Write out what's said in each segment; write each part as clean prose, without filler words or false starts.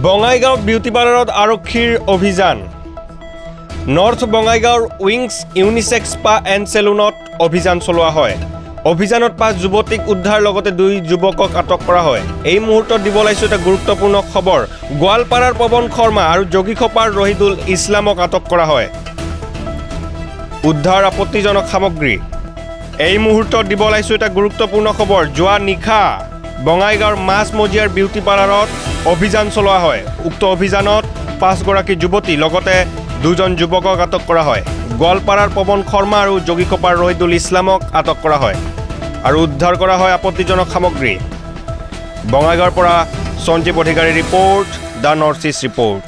বঙাইগাঁৱত বিউটি পাৰ্লাৰত আৰক্ষীৰ অভিযান। নৰ্থ বঙাইগাঁৱৰ উইংছ ইউনিছেক্স স্পা এণ্ড চেলুনত অভিযান চলোৱা হয়। অভিযানত 5 যুৱতীক উদ্ধাৰ লগতে 2 যুৱকক আটক কৰা হয়। এই মুহূৰ্তত দিব লাগিছে এটা গুৰুত্বপূৰ্ণ খবৰ। গোৱালপাৰাৰ পৱন শৰ্মা আৰু যোগীখোপাৰ ৰহিদুল ইছলামক আটক কৰা হয়। উদ্ধাৰ আপত্তিজনক সামগ্ৰী। এই মুহূৰ্তত দিব লাগিছে এটা গুৰুত্বপূৰ্ণ খবৰ। যোৱা নিশা বঙাইগাঁৱৰ মাছমজিয়াৰ বিউটি পাৰ্লাৰত অভিযান চলোৱা হয়। উক্ত অভিযানত 5 গৰাকী যুৱতী লগতে 2 জন যুৱকক আটক কৰা হয়। গোৱালপাৰাৰ পৱন শৰ্মা আৰু যোগীখোপাৰ ৰহিদুল ইছলামক আটক কৰা হয় আৰু উদ্ধাৰ কৰা হয় আপত্তিজনক সামগ্ৰী। বঙাইগাঁৱৰ পৰা সঞ্জীৱ অধিকাৰী report, the north east report.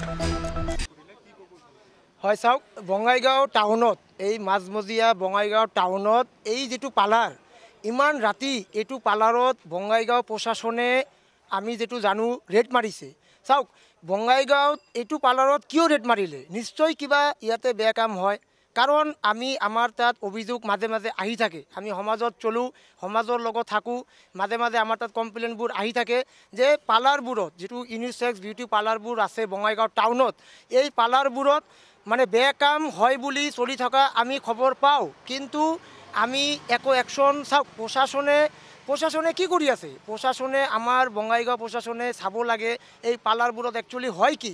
হয় চাওক, বঙাইগাঁও টাউনত এই মাছমজিয়া বঙাইগাঁও টাউনত এই যেটো পাৰ্লাৰ, ইমান ৰাতি এইটো পাৰ্লাৰত বঙাইগাঁও প্ৰশাসনে আমি যেটো জানো ৰেড মাৰিছে। চাওক, বঙাইগাঁৱত এইটো পাৰ্লাৰত কিয় ৰেড মাৰিলে? নিশ্চয় কিবা ইয়াতে বেয়া কাম হয়। কাৰণ আমাৰ তাত অভিযোগ মাজে মাজে আহি থাকে। আমি সমাজত চলোঁ, সমাজৰ লগত থাকোঁ। মাজে মাজে আমাৰ তাত কমপ্লেইনবোৰ আহি থাকে যে পাৰ্লাৰবোৰত যিটো ইউনিছেক্স বিউটি পাৰ্লাৰবোৰ আছে বঙাইগাঁও টাউনত, এই পাৰ্লাৰবোৰত মানে বেয়া কাম হয় বুলি চলি থকা আমি খবৰ পাওঁ। কিন্তু আমি একো একশ্যন চাওক, প্ৰশাসনে কি কৰি আছে? প্ৰশাসনে আমাৰ বঙাইগাঁও প্ৰশাসনে চাব লাগে এই পাৰ্লাৰবোৰত একচুৱেলি হয় কি।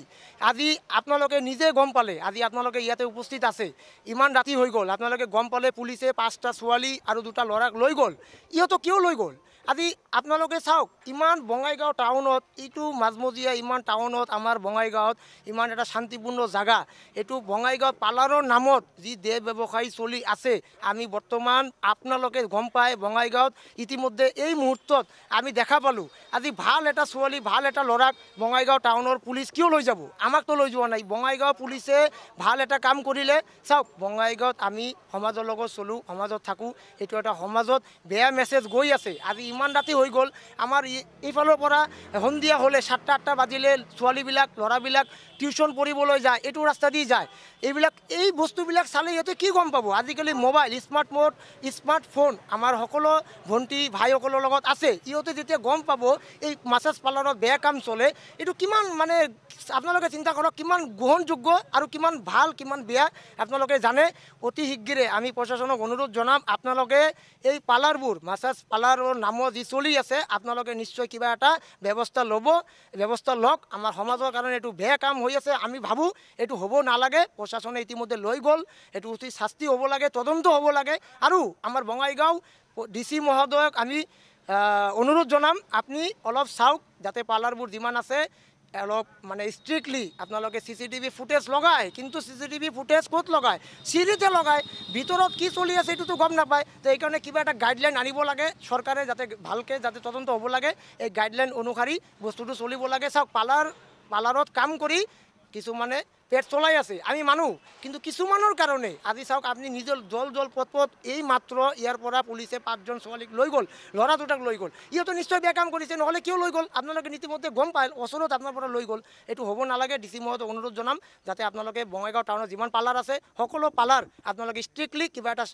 আজি আপোনালোকে নিজে গম পালে, আজি আপোনালোকে ইয়াতে উপস্থিত আছে, ইমান ৰাতি হৈ গ'ল, আপোনালোকে গম পালে পুলিচে 5টা ছোৱালী আৰু 2টা ল'ৰাক লৈ গ'ল। ইহঁতক কিয় লৈ গ'ল? আজি আপোনালোকে চাওক, ইমান বঙাইগাঁও টাউনত, এইটো মাছমজিয়া ইমান টাউনত আমাৰ বঙাইগাঁৱত ইমান এটা শান্তিপূৰ্ণ জাগা, এইটো বঙাইগাঁৱত পাৰ্লাৰৰ নামত যি দেহ ব্যৱসায়ী চলি আছে, আমি বৰ্তমান আপোনালোকে গম পায় বঙাইগাঁৱত ইতিমধ্যে এই মুহূৰ্তত আমি দেখা পালোঁ। আজি ভাল এটা ছোৱালী, ভাল এটা ল'ৰাক বঙাইগাঁও টাউনৰ পুলিচ কিয় লৈ যাব? আমাকতো লৈ যোৱা নাই। বঙাইগাঁও পুলিচে ভাল এটা কাম কৰিলে। চাওক, বঙাইগাঁৱত আমি সমাজৰ লগত চলোঁ, সমাজত থাকোঁ, এইটো এটা সমাজত বেয়া মেছেজ গৈ আছে। আজি ইমান ৰাতি হৈ গ'ল, আমাৰ এইফালৰ পৰা সন্ধিয়া হ'লে 7টা-8টা বাজিলে ছোৱালীবিলাক ল'ৰাবিলাক টিউশ্যন পঢ়িবলৈ যায়, এইটো ৰাস্তা দি যায়। এই বস্তুবিলাক চালে সিহঁতে কি গম পাব? আজিকালি মোবাইল, স্মাৰ্টফোন আমাৰ সকলো ভণ্টি ভাইসকলৰ লগত আছে। ইহঁতে যেতিয়া গম পাব এই মাছাজ পাৰ্লাৰত বেয়া কাম চলে, এইটো কিমান মানে আপোনালোকে চিন্তা কৰক, কিমান গ্ৰহণযোগ্য আৰু কিমান ভাল কিমান বেয়া আপোনালোকে জানে। অতি শীঘ্ৰে আমি প্ৰশাসনক অনুৰোধ জনাম, আপোনালোকে এই পাৰ্লাৰবোৰ মাছাজ পাৰ্লাৰৰ নামত যি চলি আছে, আপোনালোকে নিশ্চয় কিবা এটা ব্যৱস্থা লওক। আমাৰ সমাজৰ কাৰণে এইটো বেয়া কাম হৈ আছে। আমি ভাবোঁ এইটো হ'ব নালাগে। প্ৰশাসনে ইতিমধ্যে লৈ গ'ল, এইটো অতি শাস্তি হ'ব লাগে, তদন্ত হ'ব লাগে। আৰু আমাৰ বঙাইগাঁও DC মহোদয়ক আমি অনুৰোধ জনাম, আপুনি অলপ চাওক যাতে পাৰ্লাৰবোৰ যিমান আছে অলপ মানে ষ্ট্ৰিক্টলি আপোনালোকে CCTV ফুটেজ লগায়। কিন্তু CCTV ফুটেজ ক'ত লগায়? চিৰিতে লগায়, ভিতৰত কি চলি আছে এইটোতো গম নাপায়। তো এইকাৰণে কিবা এটা গাইডলাইন আনিব লাগে চৰকাৰে, যাতে ভালকৈ যাতে তদন্ত হ'ব লাগে। এই গাইডলাইন অনুসৰি বস্তুটো চলিব লাগে। চাওক, পাৰ্লাৰত কাম কৰি কিছুমানে পেট চলাই আছে, আমি মানুহ। কিন্তু কিছুমানৰ কাৰণে আজি চাওক, আপুনি নিজৰ জল পথ এই মাত্ৰ ইয়াৰ পৰা পুলিচে 5 জন ছোৱালীক লৈ গ'ল, ল'ৰা 2টাক লৈ গ'ল। ইহঁতো নিশ্চয় বেয়া কাম কৰিছে, নহ'লে কিয় লৈ গ'ল? আপোনালোকে ইতিমধ্যে গম পায়, ওচৰত আপোনাৰ পৰা লৈ গ'ল। এইটো হ'ব নালাগে। DC মহোদয়ক অনুৰোধ জনাম যাতে আপোনালোকে বঙাইগাঁও টাউনত যিমান পাৰ্লাৰ আছে সকলো পাৰ্লাৰ আপোনালোকে ষ্ট্ৰিক্টলি কিবা এটা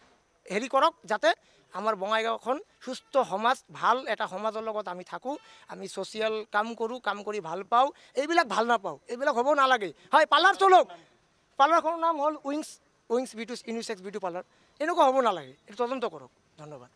হেৰি কৰক, যাতে আমাৰ বঙাইগাঁওখন সুস্থ সমাজ, ভাল এটা সমাজৰ লগত আমি থাকোঁ। আমি ছ'চিয়েল কাম কৰোঁ, কাম কৰি ভাল পাওঁ, এইবিলাক ভাল নাপাওঁ, এইবিলাক হ'ব নালাগে। হয়, পাৰ্লাৰ চলক। পাৰ্লাৰখনৰ নাম হ'ল উইংছ ইউনিছেক্স বিউটি পাৰ্লাৰ। এনেকুৱা হ'ব নালাগে, এইটো তদন্ত কৰক। ধন্যবাদ।